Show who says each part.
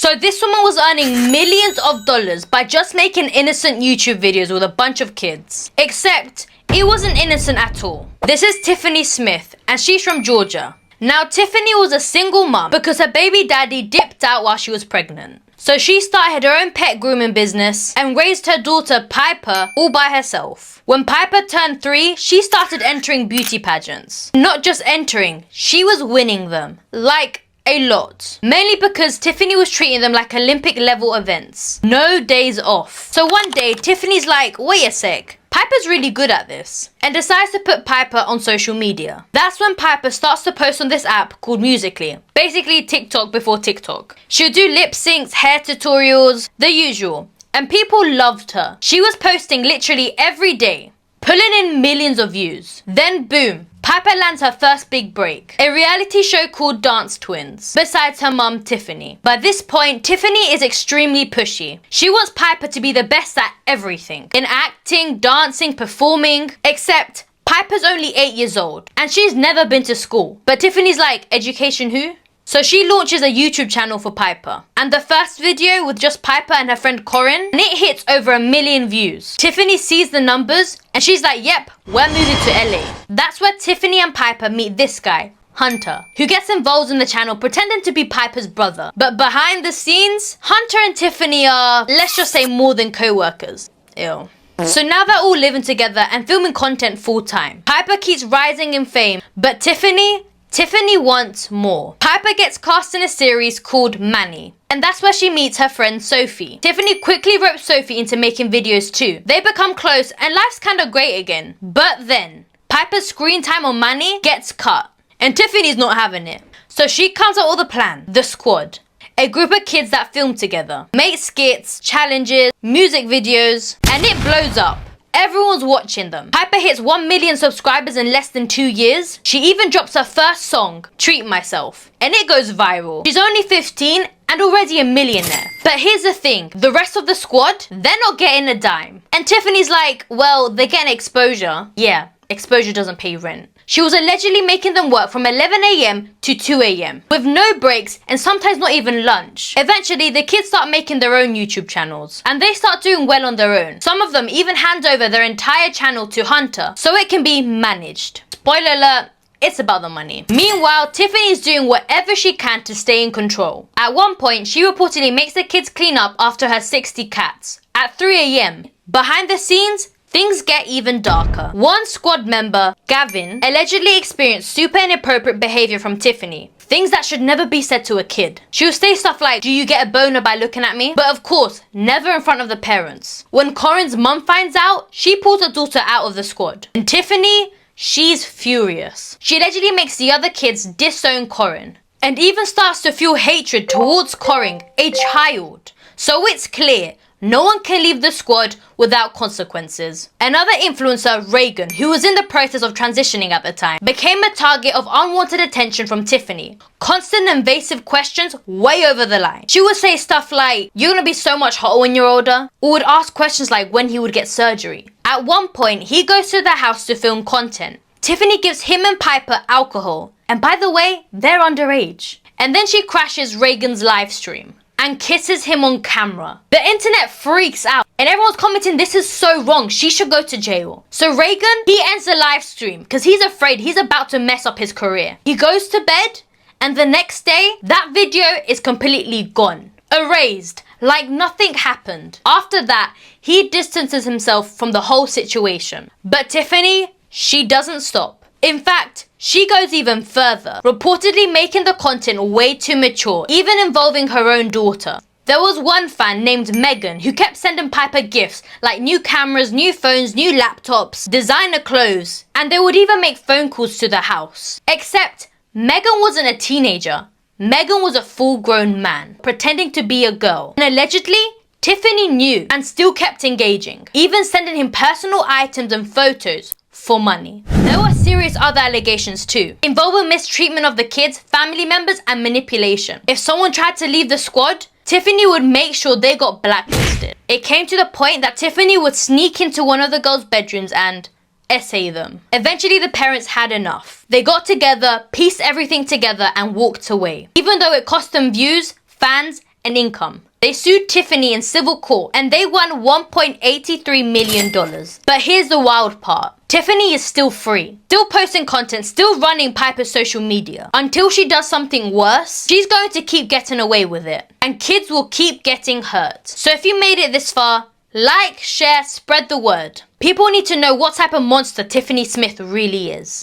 Speaker 1: So this woman was earning millions of dollars by just making innocent YouTube videos with a bunch of kids. Except, it wasn't innocent at all. This is Tiffany Smith, and she's from Georgia. Now, Tiffany was a single mum because her baby daddy dipped out while she was pregnant. So she started her own pet grooming business and raised her daughter Piper all by herself. When Piper turned 3, she started entering beauty pageants. Not just entering, she was winning them. Like, a lot. Mainly because Tiffany was treating them like Olympic level events. No days off. So one day, Tiffany's like, wait a sec. Piper's really good at this, and decides to put Piper on social media. That's when Piper starts to post on this app called Musical.ly. Basically TikTok before TikTok. She'll do lip syncs, hair tutorials, the usual. And people loved her. She was posting literally every day, pulling in millions of views. Then boom, Piper lands her first big break, a reality show called Dance Twins, besides her mum Tiffany. By this point, Tiffany is extremely pushy. She wants Piper to be the best at everything. In acting, dancing, performing, except Piper's only 8 years old, and she's never been to school. But Tiffany's like, education who? So she launches a YouTube channel for Piper. And the first video with just Piper and her friend Corin, and it hits over 1 million views. Tiffany sees the numbers and she's like, yep, we're moving to LA. That's where Tiffany and Piper meet this guy, Hunter, who gets involved in the channel pretending to be Piper's brother. But behind the scenes, Hunter and Tiffany are, let's just say, more than co-workers. Ew. So now they're all living together and filming content full time. Piper keeps rising in fame, but Tiffany wants more. Piper gets cast in a series called Manny, and that's where she meets her friend Sophie. Tiffany quickly ropes Sophie into making videos too. They become close and life's kinda great again. But then, Piper's screen time on Manny gets cut, and Tiffany's not having it. So she comes up with a plan, the Squad. A group of kids that film together, make skits, challenges, music videos, and it blows up. Everyone's watching them. Piper hits 1 million subscribers in less than 2 years. She even drops her first song, Treat Myself, and it goes viral. She's only 15 and already a millionaire. But here's the thing, the rest of the squad, they're not getting a dime. And Tiffany's like, well, they're getting exposure. Yeah, exposure doesn't pay rent. She was allegedly making them work from 11 a.m. to 2 a.m. with no breaks and sometimes not even lunch. Eventually, the kids start making their own YouTube channels and they start doing well on their own. Some of them even hand over their entire channel to Hunter so it can be managed. Spoiler alert, it's about the money. Meanwhile, Tiffany's doing whatever she can to stay in control. At one point, she reportedly makes the kids clean up after her 60 cats at 3 a.m. Behind the scenes, things get even darker. One squad member, Gavin, allegedly experienced super inappropriate behavior from Tiffany. Things that should never be said to a kid. She would say stuff like, do you get a boner by looking at me? But of course, never in front of the parents. When Corin's mum finds out, she pulls her daughter out of the squad. And Tiffany, she's furious. She allegedly makes the other kids disown Corin, and even starts to feel hatred towards Corin, a child. So it's clear, no one can leave the squad without consequences. Another influencer, Reagan, who was in the process of transitioning at the time, became a target of unwanted attention from Tiffany. Constant invasive questions way over the line. She would say stuff like, you're gonna be so much hotter when you're older, or would ask questions like when he would get surgery. At one point, he goes to their house to film content. Tiffany gives him and Piper alcohol, and by the way, they're underage. And then she crashes Reagan's live stream and kisses him on camera. The internet freaks out and everyone's commenting, this is so wrong, she should go to jail. So Reagan, he ends the live stream because he's afraid he's about to mess up his career. He goes to bed and the next day, that video is completely gone. Erased, like nothing happened. After that, he distances himself from the whole situation. But Tiffany, she doesn't stop. In fact, she goes even further, reportedly making the content way too mature, even involving her own daughter. There was one fan named Megan who kept sending Piper gifts like new cameras, new phones, new laptops, designer clothes, and they would even make phone calls to the house. Except Megan wasn't a teenager. Megan was a full-grown man, pretending to be a girl. And allegedly, Tiffany knew and still kept engaging, even sending him personal items and photos for money. There were serious other allegations too, involving mistreatment of the kids, family members, and manipulation. If someone tried to leave the squad, Tiffany would make sure they got blacklisted. It came to the point that Tiffany would sneak into one of the girls' bedrooms and essay them. Eventually, the parents had enough. They got together, pieced everything together, and walked away. Even though it cost them views, fans, and income. They sued Tiffany in civil court and they won $1.83 million. But here's the wild part. Tiffany is still free, still posting content, still running Piper's social media. Until she does something worse, she's going to keep getting away with it. And kids will keep getting hurt. So if you made it this far, like, share, spread the word. People need to know what type of monster Tiffany Smith really is.